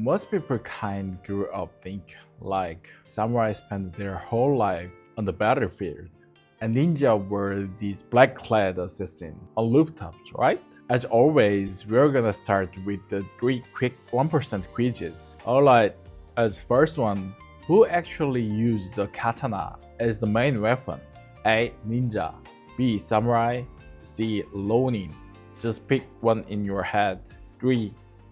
Most people kind grew up think like samurai spent their whole life on the battlefield, and ninja were these black-clad assassins on rooftops, right? As always, we're gonna start with the 3 quick 1% quizzes. Alright, as first one, who actually used the katana as the main weapon? A. Ninja, B. Samurai, C. Ronin. Just pick one in your head. 3,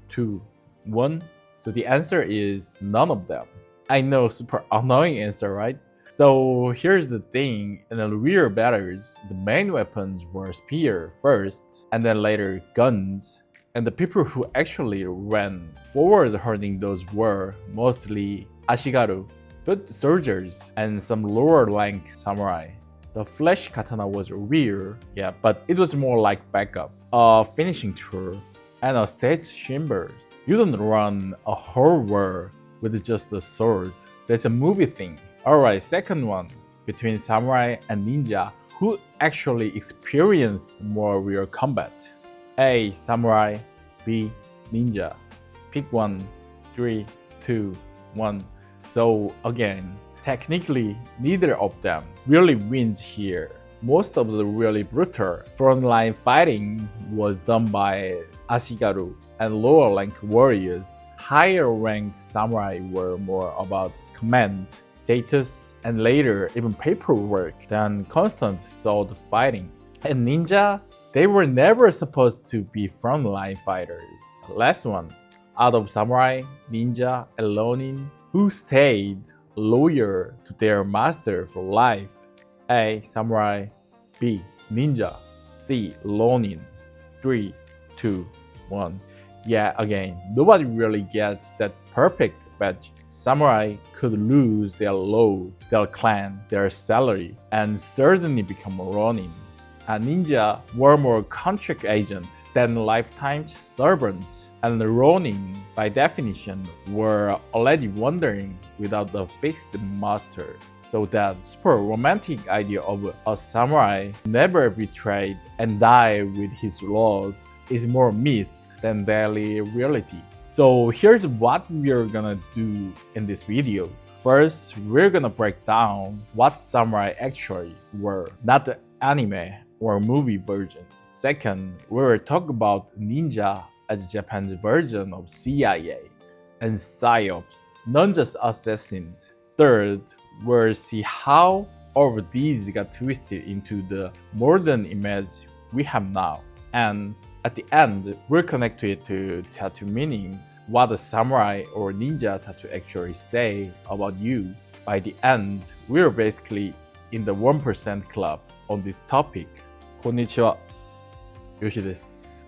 2, 1. So the answer is none of them. I know, super annoying answer, right? So here's the thing, in the real battles, the main weapons were spear first, and then later guns. And the people who actually ran forward holding those were mostly ashigaru, foot soldiers, and some lower rank samurai. The flash katana was real, yeah, but it was more like backup, a finishing tool, and a state symbol. You don't run a whole war with just a sword. That's a movie thing. Alright, second one. Between samurai and ninja, who actually experienced more real combat? A. Samurai, B. Ninja. Pick one. 3, 2, 1. So again, technically, neither of them really wins here. Most of the really brutal frontline fighting was done by ashigaru and lower rank warriors. Higher ranked samurai were more about command, status, and later even paperwork than constant sword fighting. And ninja, they were never supposed to be frontline fighters. Last one, out of samurai, ninja, and ronin, who stayed loyal to their master for life? A. Samurai, B. Ninja, C. Ronin. 3, 2, 1. Yeah, again, nobody really gets that perfect badge. Samurai could lose their lord, their clan, their salary, and certainly become a ronin. A ninja were more contract agents than lifetime servants, and the ronin, by definition, were already wandering without a fixed master. So that super romantic idea of a samurai never betrayed and died with his lord is more myth than daily reality. So here's what we're gonna do in this video. First, we're gonna break down what samurai actually were, not the anime or movie version. Second, we will talk about ninja as Japan's version of CIA and PSYOPs, not just assassins. Third, we'll see how all of these got twisted into the modern image we have now. And at the end, we'll connect it to tattoo meanings, what a samurai or ninja tattoo actually say about you. By the end, we're basically in the 1% club on this topic. Konnichiwa, Yoshi desu.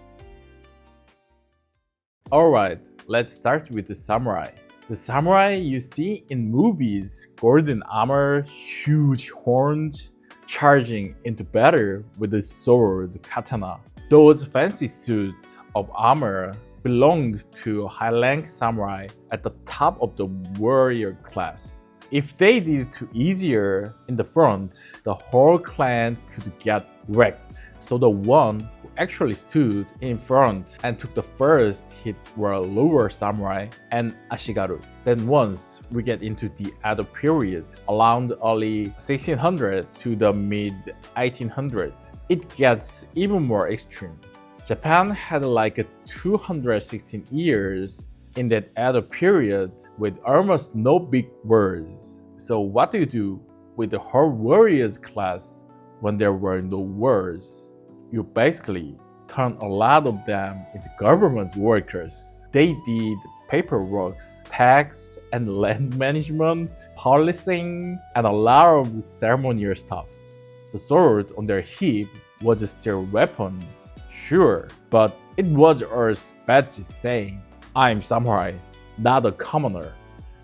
Alright, let's start with the samurai. The samurai you see in movies, golden armor, huge horns, charging into battle with a sword, katana. Those fancy suits of armor belonged to high-rank samurai at the top of the warrior class. If they did it too easier in the front, the whole clan could get wrecked. So the one who actually stood in front and took the first hit were lower samurai and ashigaru. Then once we get into the Edo period, around early 1600 to the mid 1800, it gets even more extreme. Japan had like 216 years in that Edo period with almost no big wars. So what do you do with the whole warriors class when there were no wars? You basically turn a lot of them into government workers. They did paperwork, tax and land management, policing, and a lot of ceremonial stuffs. The sword on their hip was still weapons, sure, but it was a badge saying, I'm samurai, not a commoner.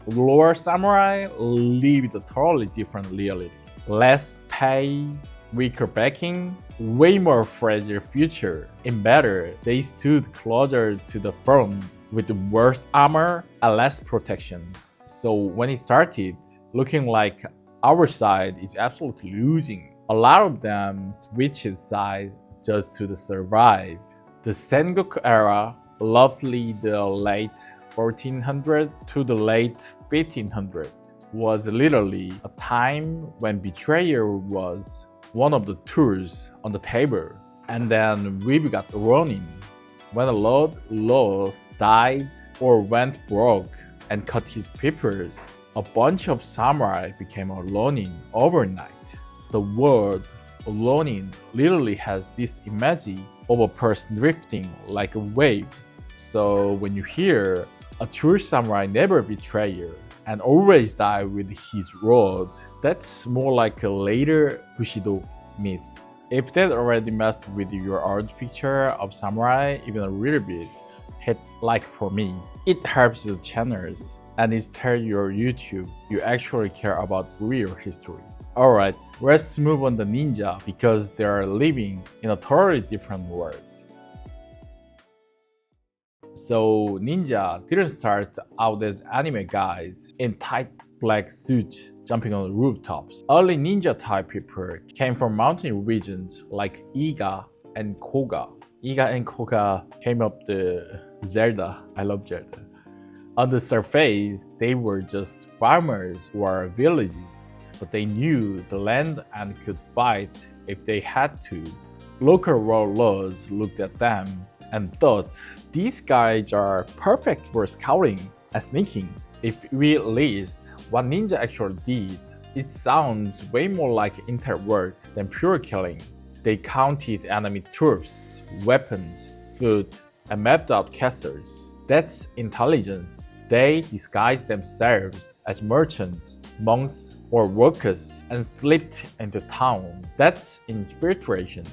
Lower samurai lived a totally different reality. Less pay, weaker backing, way more fragile future. In battle, they stood closer to the front with worse armor and less protections. So when it started, looking like our side is absolutely losing, a lot of them switched sides just to survive. The Sengoku era, roughly the late 1400 to the late 1500 was literally a time when betrayal was one of the tools on the table. And then we've got Ronin. When a Lord lost, died, or went broke and cut his papers, a bunch of samurai became a Ronin overnight. The word Ronin literally has this image of a person drifting like a wave. So when you hear a true samurai never betray and always die with his rod, that's more like a later Bushido myth. If that already messed with your art picture of samurai even a little bit, hit like for me. It helps the channels and it tells your YouTube you actually care about real history. Alright, let's move on to ninja because they are living in a totally different world. So ninja didn't start out as anime guys in tight black suits jumping on rooftops. Early ninja type people came from mountain regions like Iga and Koga. Iga and Koga came up the Zelda. I love Zelda. On the surface, they were just farmers or villages, but they knew the land and could fight if they had to. Local warlords looked at them and thought, these guys are perfect for scouting and sneaking. If we list what ninja actually did, it sounds way more like intel work than pure killing. They counted enemy troops, weapons, food, and mapped out castles. That's intelligence. They disguised themselves as merchants, monks, or workers and slipped into town. That's infiltration.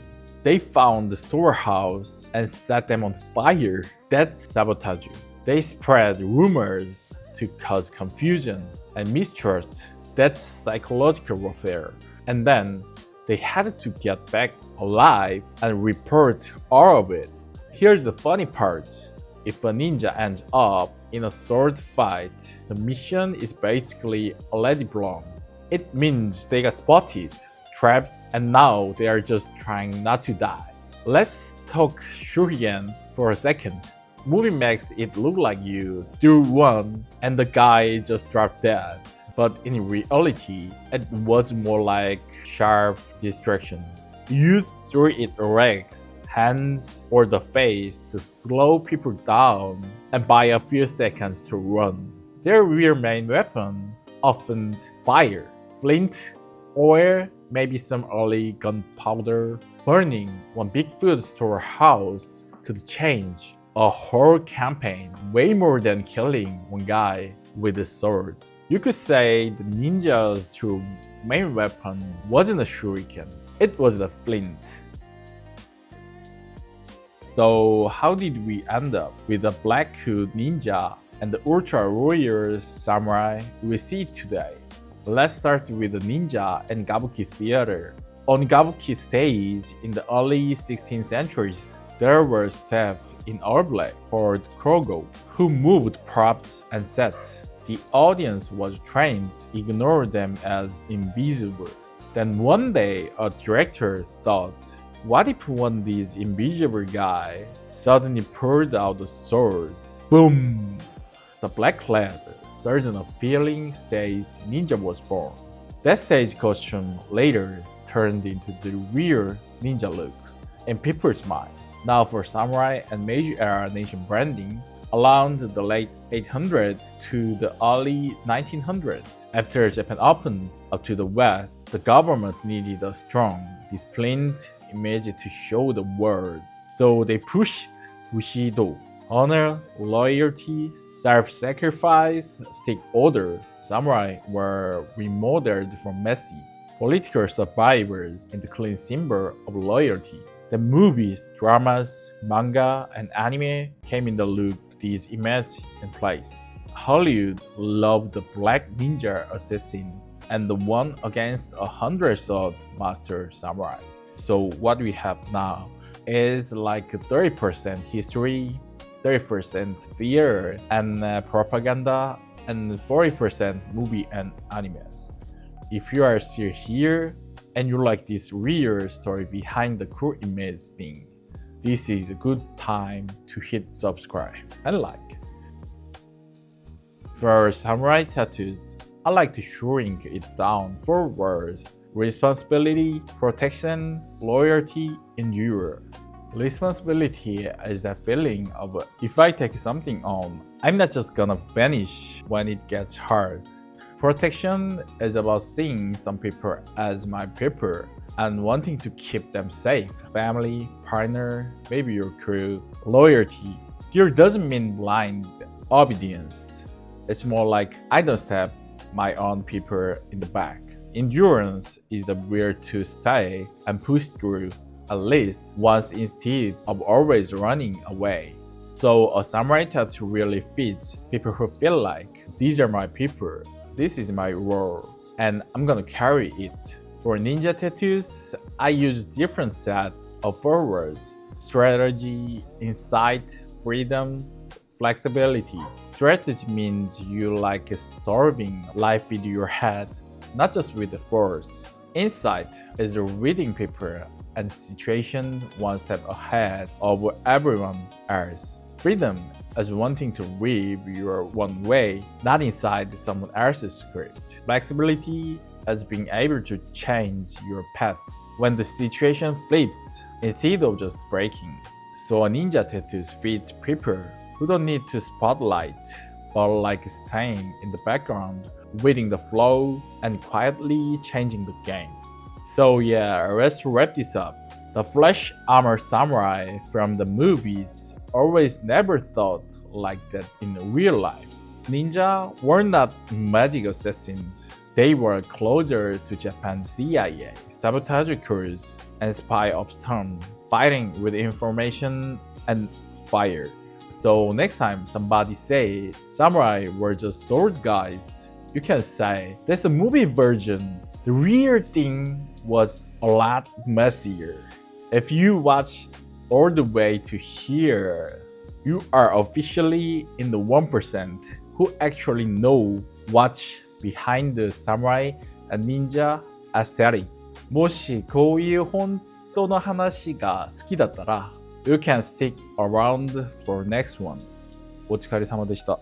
They found the storehouse and set them on fire. That's sabotage. They spread rumors to cause confusion and mistrust. That's psychological warfare. And then they had to get back alive and report all of it. Here's the funny part. If a ninja ends up in a sword fight, the mission is basically already blown. It means they got spotted, trapped, and now they are just trying not to die. Let's talk Shuriken for a second. Movie makes it look like you threw one and the guy just dropped dead. But in reality, it was more like sharp distraction. You threw it legs, hands, or the face to slow people down and buy a few seconds to run. Their real main weapon often fire, flint, or maybe some early gunpowder. Burning one big food storehouse could change a whole campaign way more than killing one guy with a sword. You could say the ninja's true main weapon wasn't a shuriken, it was a flint. So how did we end up with the black hood ninja and the ultra warrior samurai we see today? Let's start with the ninja and Kabuki theater. On Kabuki stage in the early 16th centuries, there were staff in all black called Krogo who moved props and sets. The audience was trained to ignore them as invisible. Then one day, a director thought, what if one of these invisible guy suddenly pulled out a sword? Boom! The black-clad Sergeant of Feeling stage ninja was born. That stage costume later turned into the real ninja look in people's mind. Now for samurai and Meiji era nation branding, around the late 800s to the early 1900s. After Japan opened up to the West, the government needed a strong, disciplined image to show the world. So they pushed Bushido. Honor, loyalty, self-sacrifice, strict order. Samurai were remodeled from messy, political survivors into clean symbol of loyalty. The movies, dramas, manga, and anime came in the look these images in place. Hollywood loved the black ninja assassin and the one against 100 sword master samurai. So what we have now is like 30% history, 30% theater and propaganda, and 40% movie and animes. If you are still here and you like this real story behind the cool image thing, this is a good time to hit subscribe and like. For samurai tattoos, I like to shrink it down 4 words: responsibility, protection, loyalty, endure. Responsibility is that feeling of if I take something on, I'm not just gonna vanish when it gets hard. Protection is about seeing some people as my people and wanting to keep them safe. Family, partner, maybe your crew. Loyalty here doesn't mean blind obedience. It's more like I don't stab my own people in the back. Endurance is the will to stay and push through at least once instead of always running away. So a samurai tattoo really fits people who feel like these are my people, this is my role, and I'm gonna carry it. For ninja tattoos, I use different set of 4 words: strategy, insight, freedom, flexibility. Strategy means you like solving life with your head, not just with the force. Insight is reading people and situation one step ahead of everyone else. Freedom is wanting to live your one way, not inside someone else's script. Flexibility is being able to change your path when the situation flips instead of just breaking. So a ninja tattoos fit people who don't need to spotlight, but like staying in the background, reading the flow, and quietly changing the game. So yeah, let's wrap this up. The flesh armor samurai from the movies always never thought like that in real life. Ninja were not magic assassins. They were closer to Japan's CIA, sabotage crews, and spy ops term, fighting with information and fire. So next time somebody say samurai were just sword guys, you can say that's the movie version. The real thing was a lot messier. If you watched all the way to here, you are officially in the 1% who actually know what's behind the samurai and ninja aesthetic. もしこういう本当の話が好きだったら、You can stick around for next one. お疲れ様でした。